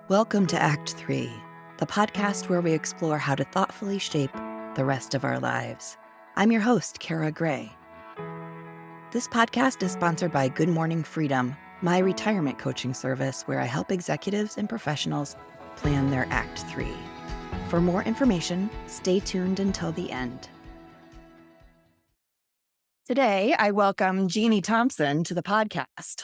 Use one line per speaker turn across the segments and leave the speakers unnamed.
Welcome to Act 3, the podcast where we explore how to thoughtfully shape the rest of our lives. I'm your host, Kara Gray. This podcast is sponsored by Good Morning Freedom, my retirement coaching service where I help executives and professionals plan their Act 3. For more information, stay tuned until the end. Today, I welcome Jeanne Thompson to the podcast.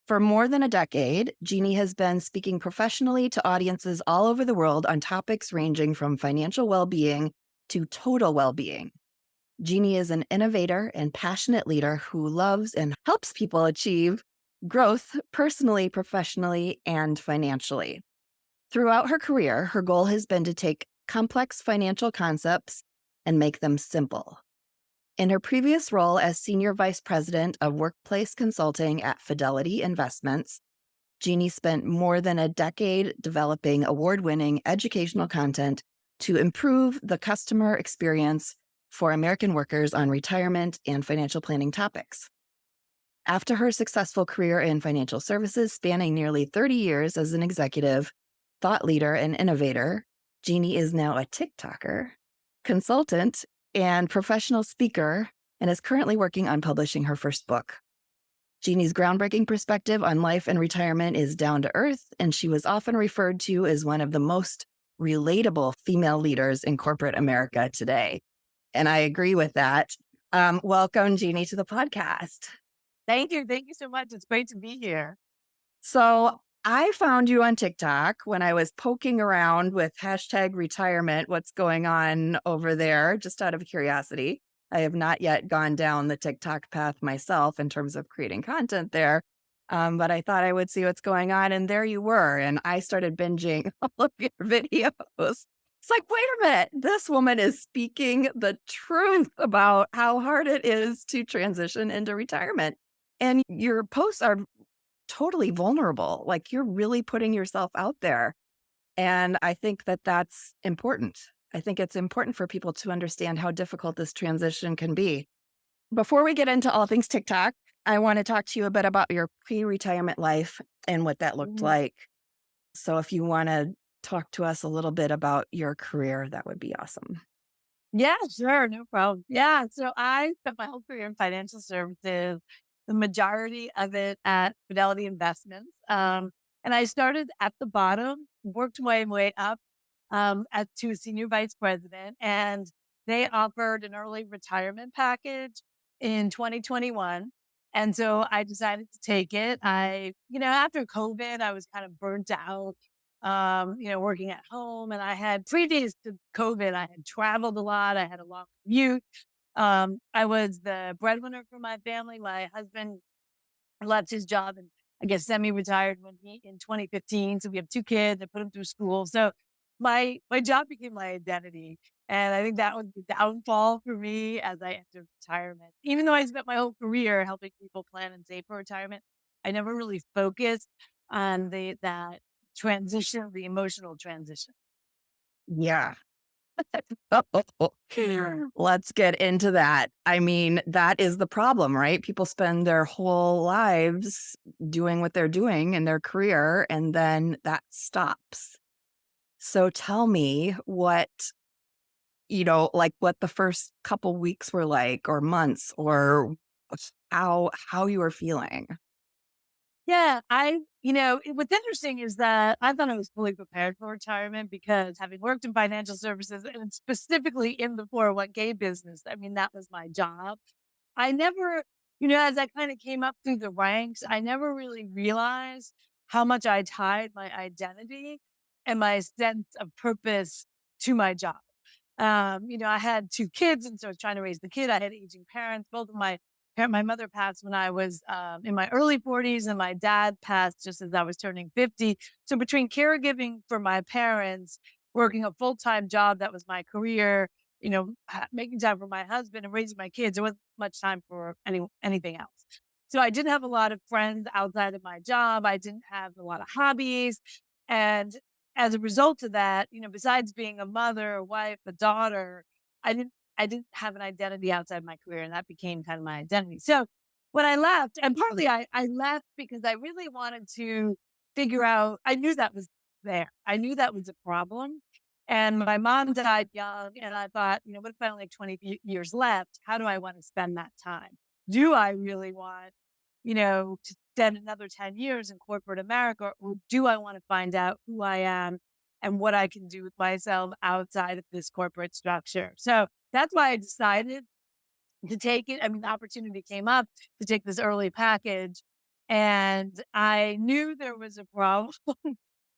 For more than a decade, Jeanne has been speaking professionally to audiences all over the world on topics ranging from financial well-being to total well-being. Jeanne is an innovator and passionate leader who loves and helps people achieve growth personally, professionally, and financially. Throughout her career, her goal has been to take complex financial concepts and make them simple. In her previous role as Senior Vice President of Workplace Consulting at Fidelity Investments, Jeanne spent more than a decade developing award-winning educational content to improve the customer experience for American workers on retirement and financial planning topics. After her successful career in financial services spanning nearly 30 years as an executive, thought leader, and innovator, Jeanne is now a TikToker, consultant, and professional speaker, and is currently working on publishing her first book. Jeanne's groundbreaking perspective on life and retirement is down to earth, and she was often referred to as one of the most relatable female leaders in corporate America today. And I agree with that. Welcome, Jeanne, to the podcast.
Thank you. Thank you so much. It's great to be here.
So I found you on TikTok when I was poking around with #retirement, what's going on over there, just out of curiosity. I have not yet gone down the TikTok path myself in terms of creating content there, but I thought I would see what's going on, and there you were, and I started binging all of your videos. It's like, wait a minute, this woman is speaking the truth about how hard it is to transition into retirement. And your posts are totally vulnerable. Like you're really putting yourself out there. And I think that that's important. I think it's important for people to understand how difficult this transition can be. Before we get into all things TikTok, I want to talk to you a bit about your pre-retirement life and what that looked like. So if you want to talk to us a little bit about your career, that would be awesome.
Yeah, sure. No problem. Yeah. So I spent my whole career in financial services, the majority of it at Fidelity Investments. And I started at the bottom, worked my way up to a senior vice president, and they offered an early retirement package in 2021. And so I decided to take it. After COVID, I was kind of burnt out, working at home. And I had previous to COVID, I had traveled a lot. I had a long commute. I was the breadwinner for my family. My husband left his job and I guess semi-retired in 2015. So we have two kids. I put them through school. So my job became my identity. And I think that was the downfall for me as I entered retirement. Even though I spent my whole career helping people plan and save for retirement, I never really focused on that transition, the emotional transition.
Yeah. Let's get into that. I mean, that is the problem, right? People spend their whole lives doing what they're doing in their career, and then that stops. So tell me what, what the first couple weeks were like, or months, or how you were feeling.
Yeah, what's interesting is that I thought I was fully prepared for retirement because having worked in financial services and specifically in the 401k business, I mean, that was my job. I never, as I kind of came up through the ranks, I never really realized how much I tied my identity and my sense of purpose to my job. I had two kids, and so I was trying to raise the kid. I had aging parents. Both of my mother passed when I was in my early 40s, and my dad passed just as I was turning 50. So between caregiving for my parents, working a full-time job that was my career, making time for my husband and raising my kids, there wasn't much time for anything else. So I didn't have a lot of friends outside of my job. I didn't have a lot of hobbies. And as a result of that, besides being a mother, a wife, a daughter, I didn't have an identity outside my career, and that became kind of my identity. So when I left, and partly I left because I really wanted to figure out, I knew that was there. I knew that was a problem. And my mom died young, and I thought, what if I only have 20 years left? How do I want to spend that time? Do I really want, to spend another 10 years in corporate America, or do I want to find out who I am and what I can do with myself outside of this corporate structure? So that's why I decided to take it. I mean, the opportunity came up to take this early package, and I knew there was a problem,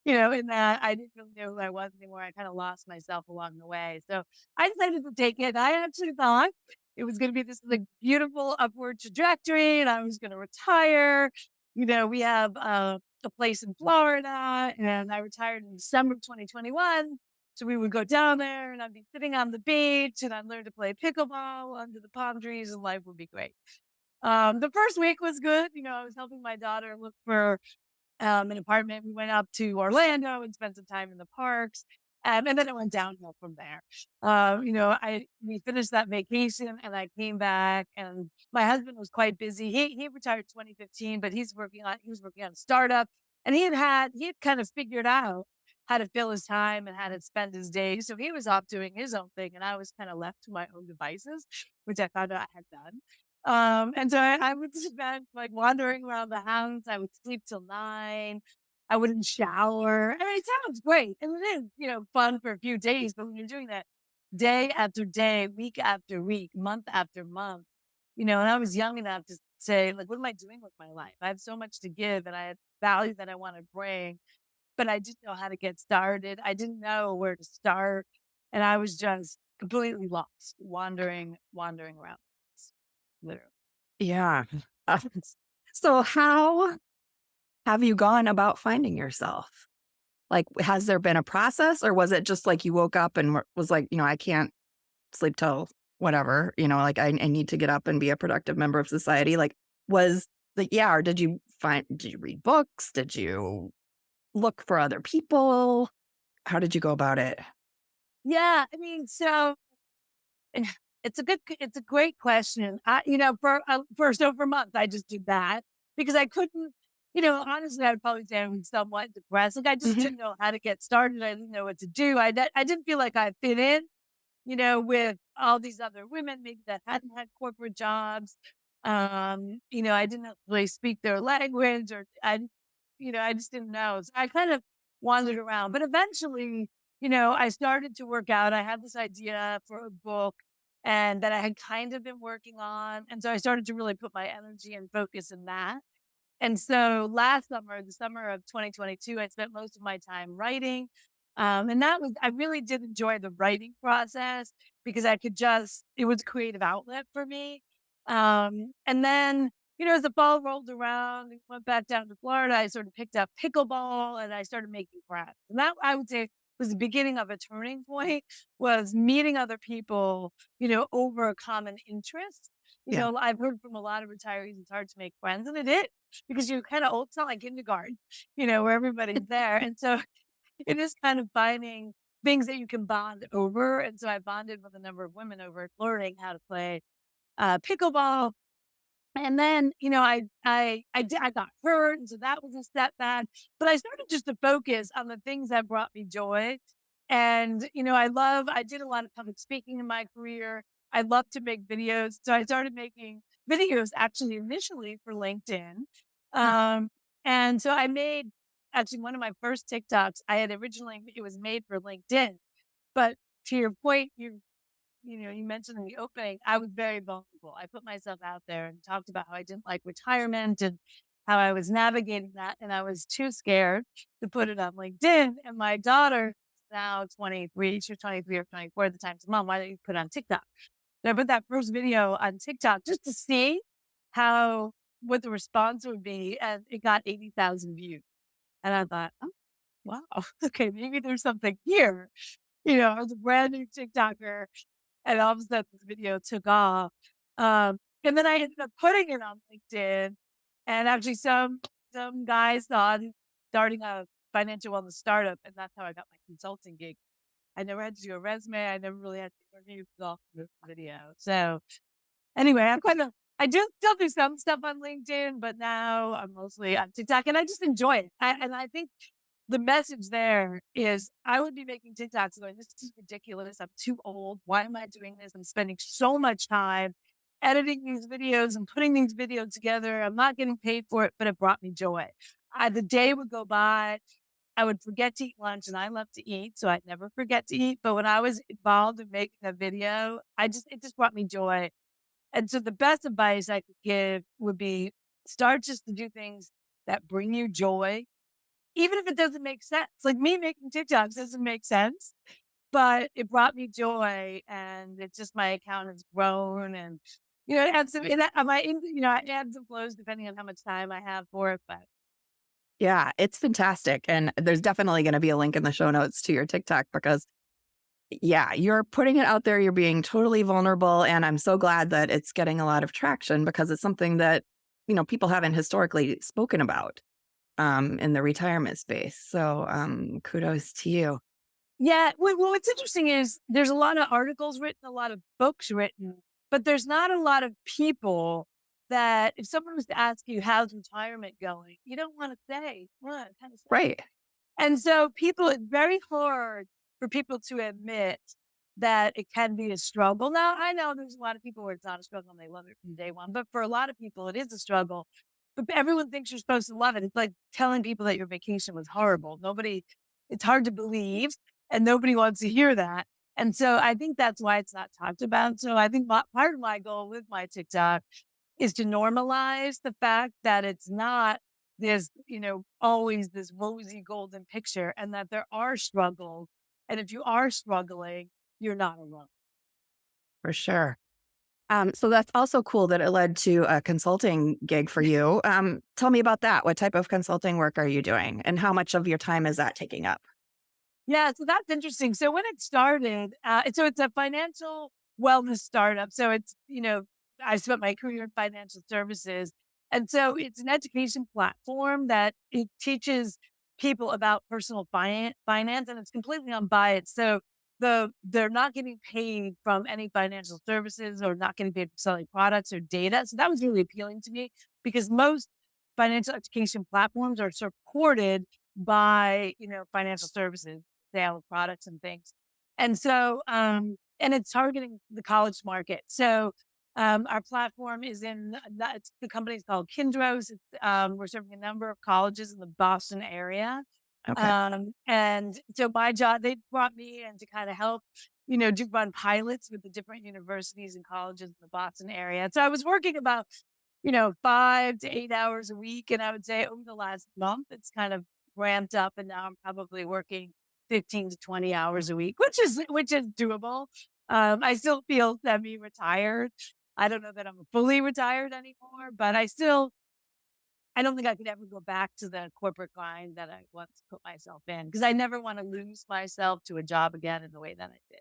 in that I didn't really know who I was anymore. I kind of lost myself along the way. So I decided to take it. I actually thought it was going to be this like beautiful upward trajectory and I was going to retire. We have a place in Florida and I retired in December of 2021. So we would go down there and I'd be sitting on the beach and I'd learn to play pickleball under the palm trees and life would be great. The first week was good. I was helping my daughter look for an apartment. We went up to Orlando and spent some time in the parks. And then it went downhill from there. We finished that vacation and I came back and my husband was quite busy. He retired 2015, but he was working on a startup and he had kind of figured out how to fill his time and how to spend his days. So he was off doing his own thing and I was kind of left to my own devices, which I found out I had done. And so I would spend like wandering around the house. I would sleep till 9. I wouldn't shower. I mean, it sounds great. And it is, fun for a few days, but when you're doing that day after day, week after week, month after month, and I was young enough to say, like, what am I doing with my life? I have so much to give and I had value that I want to bring, but I didn't know how to get started. I didn't know where to start. And I was just completely lost, wandering around. Literally.
Yeah. Uh, so, how have you gone about finding yourself? Like, has there been a process or was it just like you woke up and was like, I can't sleep till whatever, like I need to get up and be a productive member of society? Like, was yeah, or did you read books? Did you look for other people? How did you go about it?
Yeah, I mean, so it's a great question. For a month, I just did that because I couldn't, honestly, I would probably say I'm somewhat depressed. Like I just
Mhm.
didn't know how to get started. I didn't know what to do. I didn't feel like I fit in, with all these other women maybe that hadn't had corporate jobs. I didn't really speak their language or I just didn't know. So I kind of wandered around. But eventually, I started to work out. I had this idea for a book and that I had kind of been working on. And so I started to really put my energy and focus in that. And so last summer, the summer of 2022, I spent most of my time writing. And I really did enjoy the writing process because it was a creative outlet for me. And then, as the fall rolled around and went back down to Florida, I sort of picked up pickleball and I started making friends. And that I would say was the beginning of a turning point was meeting other people, over a common interest.
Yeah.
I've heard from a lot of retirees, it's hard to make friends, and it is because you're kind of old. It's not like kindergarten, where everybody's there. And so it is kind of finding things that you can bond over. And so I bonded with a number of women over learning how to play pickleball. And then, I got hurt, and so that was a setback. But I started just to focus on the things that brought me joy. And, I did a lot of public speaking in my career. I love to make videos. So I started making videos actually initially for LinkedIn. Um, and so I made actually one of my first TikToks. It was made for LinkedIn. But to your point, you mentioned in the opening, I was very vulnerable. I put myself out there and talked about how I didn't like retirement and how I was navigating that. And I was too scared to put it on LinkedIn. And my daughter, now 23, she was 23 or 24 at the time, said, Mom, why don't you put it on TikTok? And I put that first video on TikTok just to see what the response would be. And it got 80,000 views. And I thought, oh, wow, okay, maybe there's something here. I was a brand new TikToker and all of a sudden this video took off. And then I ended up putting it on LinkedIn and actually some guys thought starting a financial wellness startup, and that's how I got my consulting gig. I never had to do a resume. I never really had to interview for off the video. So anyway, I do still do some stuff on LinkedIn, but now I'm mostly on TikTok and I just enjoy it. And I think the message there is I would be making TikToks going, "This is ridiculous. I'm too old. Why am I doing this? I'm spending so much time editing these videos and putting these videos together. I'm not getting paid for it, but it brought me joy." The day would go by, I would forget to eat lunch, and I love to eat, so I'd never forget to eat, but when I was involved in making a video, it just brought me joy. And so the best advice I could give would be start just to do things that bring you joy, even if it doesn't make sense. Like me making TikToks doesn't make sense, but it brought me joy, and it's just my account has grown, and it adds some, it adds and flows depending on how much time I have for it. But
Yeah, it's fantastic. And there's definitely going to be a link in the show notes to your TikTok because, yeah, you're putting it out there. You're being totally vulnerable. And I'm so glad that it's getting a lot of traction because it's something that, people haven't historically spoken about in the retirement space. So kudos to you.
yeah, what's interesting is there's a lot of articles written, a lot of books written, but there's not a lot of people that if someone was to ask you, "How's retirement going?" You don't want to say, "What kind of stuff?"
Right.
And so it's very hard for people to admit that it can be a struggle. Now, I know there's a lot of people where it's not a struggle and they love it from day one, but for a lot of people, it is a struggle. But everyone thinks you're supposed to love it. It's like telling people that your vacation was horrible. It's hard to believe, and nobody wants to hear that. And so I think that's why it's not talked about. So I think part of my goal with my TikTok is to normalize the fact that it's not this, always this rosy golden picture, and that there are struggles. And if you are struggling, you're not alone.
For sure. So that's also cool that it led to a consulting gig for you. Tell me about that. What type of consulting work are you doing, and how much of your time is that taking up?
Yeah, so that's interesting. So when it started, so it's a financial wellness startup. So I spent my career in financial services. And so it's an education platform that it teaches people about personal finance, and it's completely unbiased. So they're not getting paid from any financial services or not getting paid for selling products or data. So that was really appealing to me because most financial education platforms are supported by, financial services, sale of products and things. And so, and it's targeting the college market. So, our platform is the company is called Kindros. We're serving a number of colleges in the Boston area.
Okay.
And so my job, they brought me in to kind of help, do run pilots with the different universities and colleges in the Boston area. So I was working about 5 to 8 hours a week. And I would say over the last month, it's kind of ramped up. And now I'm probably working 15 to 20 hours a week, which is doable. I still feel semi-retired. I don't know that I'm fully retired anymore, but I don't think I could ever go back to the corporate grind that I once put myself in because I never want to lose myself to a job again in the way that I did.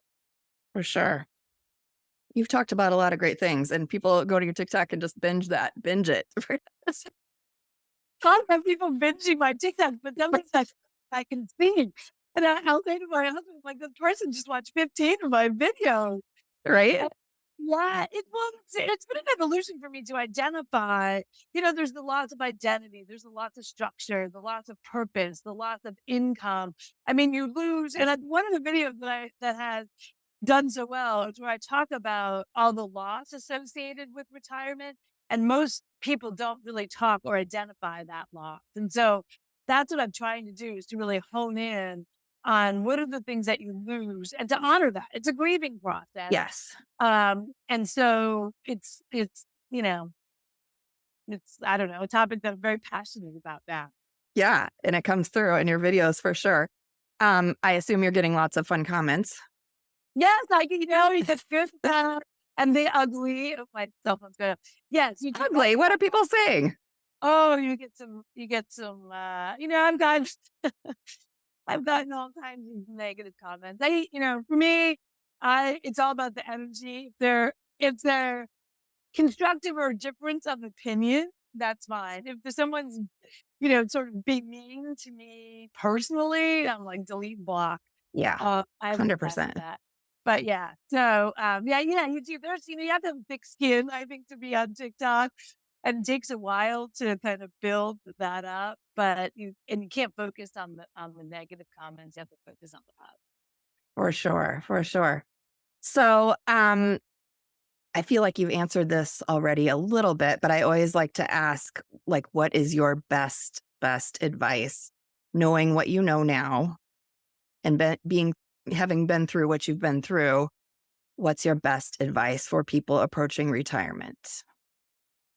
For sure. You've talked about a lot of great things, and people go to your TikTok and just binge it.
Can't have people binging my TikTok, but sometimes I can see. And I'll say to my husband, like, the person just watched 15 of my videos.
Right?
And yeah, it's been an evolution for me to identify, there's the loss of identity, there's the loss of structure, the loss of purpose, the loss of income. I mean, you lose, and one of the videos that has done so well is where I talk about all the loss associated with retirement. And most people don't really talk or identify that loss. And so that's what I'm trying to do is to really hone in on what are the things that you lose and to honor that. It's a grieving process.
Yes.
And so it's, I don't know, a topic that I'm very passionate about that.
Yeah. And it comes through in your videos for sure. I assume you're getting lots of fun comments.
Yes, it's good. And the ugly. Oh, my cell phone's going. Yes, you do.
Ugly. What are people saying?
Oh, you get some, I've gotten all kinds of negative comments. For me, it's all about the energy. If they're constructive or difference of opinion, that's fine. If there's someone's, sort of being mean to me personally, I'm like delete block.
Yeah.
I have no time for
100%.
that. But yeah, so yeah, you do. You have to have thick skin, I think, to be on TikTok. And it takes a while to kind of build that up, but you can't focus on the negative comments. You have to focus on the positive.
For sure, for sure. So, I feel like you've answered this already a little bit, but I always like to ask, like, what is your best advice, knowing what you know now and having been through what you've been through? What's your best advice for people approaching retirement?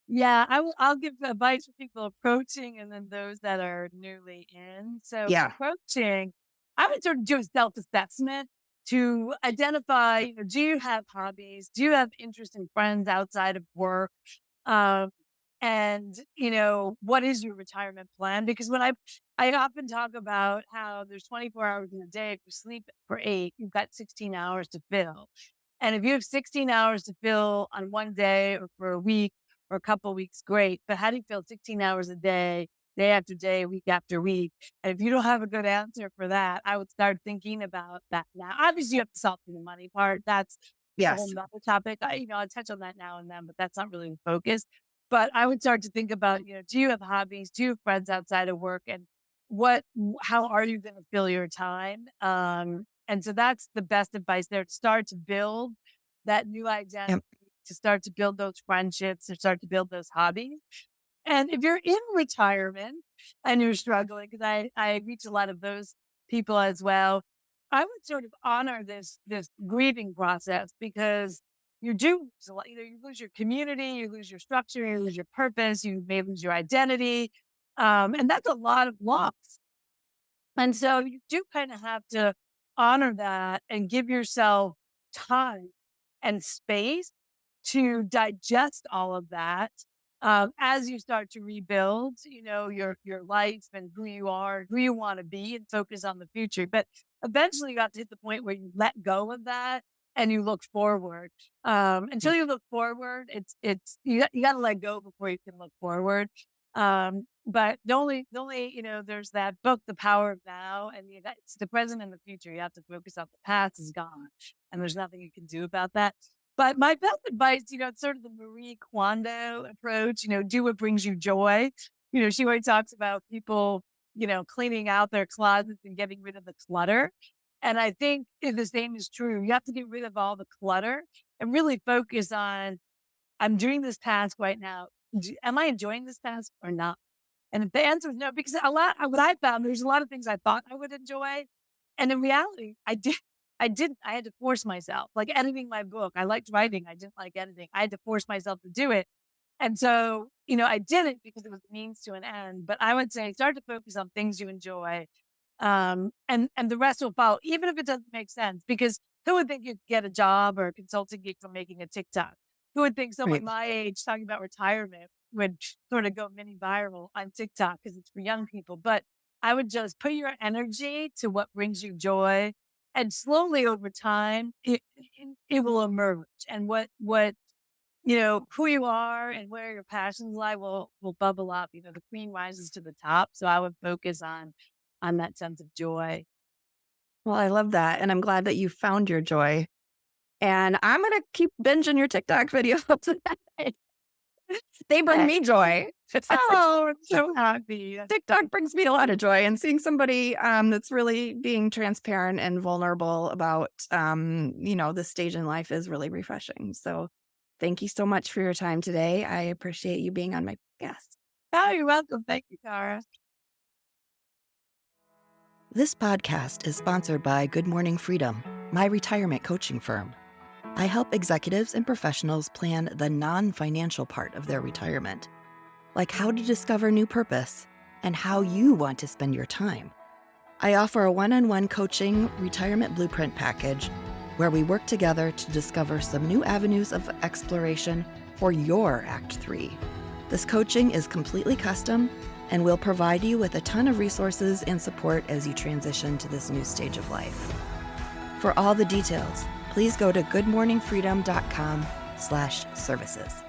Yeah, I'll give advice for people approaching and then those that are newly in. So
Yeah.
approaching, I would sort of do a self-assessment to identify, do you have hobbies? Do you have interest in friends outside of work? Um, and what is your retirement plan? Because I often talk about how there's 24 hours in a day. If you sleep for 8, you've got 16 hours to fill. And if you have 16 hours to fill on one day or for a week or a couple weeks, great. But how do you fill 16 hours a day after day, week after week? And if you don't have a good answer for that, I would start thinking about that now. Obviously, you have to solve the money part. That's a whole
Yes.
nother topic. I'll touch on that now and then, but that's not really the focus. But I would start to think about, do you have hobbies? Do you have friends outside of work? And how are you going to fill your time? And so that's the best advice there, to start to build that new identity,
Yep.
to start to build those friendships, to start to build those hobbies. And if you're in retirement and you're struggling, because I reach a lot of those people as well, I would sort of honor this grieving process, because you do lose a lot. You lose your community, you lose your structure, you lose your purpose, you may lose your identity, and that's a lot of loss. And so you do kind of have to honor that and give yourself time and space to digest all of that, as you start to rebuild, your life and who you are, who you want to be, and focus on the future. But eventually, you have to hit the point where you let go of that and you look forward. Until you look forward, you got to let go before you can look forward. But the only there's that book, The Power of Now, and it's the present and the future. You have to focus on the past is gone, and there's nothing you can do about that. But my best advice, it's sort of the Marie Kondo approach, do what brings you joy. She always talks about people, cleaning out their closets and getting rid of the clutter. And I think the same is true. You have to get rid of all the clutter and really focus on, I'm doing this task right now. Am I enjoying this task or not? And if the answer is no, because what I found, there's a lot of things I thought I would enjoy. And in reality, I didn't. I had to force myself, like editing my book. I liked writing. I didn't like editing. I had to force myself to do it. And so, I did it because it was a means to an end. But I would say start to focus on things you enjoy. And the rest will follow, even if it doesn't make sense, because who would think you'd get a job or a consulting gig from making a TikTok? Who would think someone
Right.
my age talking about retirement would sort of go mini viral on TikTok because it's for young people? But I would just put your energy to what brings you joy, and slowly over time, it will emerge. And who you are and where your passions lie will bubble up. The queen rises to the top. So I would focus on that sense of joy.
Well, I love that, and I'm glad that you found your joy. And I'm gonna keep binging your TikTok videos. They bring me joy.
Oh, I'm so happy.
TikTok brings me a lot of joy, and seeing somebody that's really being transparent and vulnerable about this stage in life is really refreshing. So thank you so much for your time today. I appreciate you being on my podcast.
Oh, you're welcome. Thank you, Cara.
This podcast is sponsored by Good Morning Freedom, my retirement coaching firm. I help executives and professionals plan the non-financial part of their retirement, like how to discover new purpose and how you want to spend your time. I offer a one-on-one coaching retirement blueprint package where we work together to discover some new avenues of exploration for your Act 3. This coaching is completely custom and will provide you with a ton of resources and support as you transition to this new stage of life. For all the details, please go to goodmorningfreedom.com/services.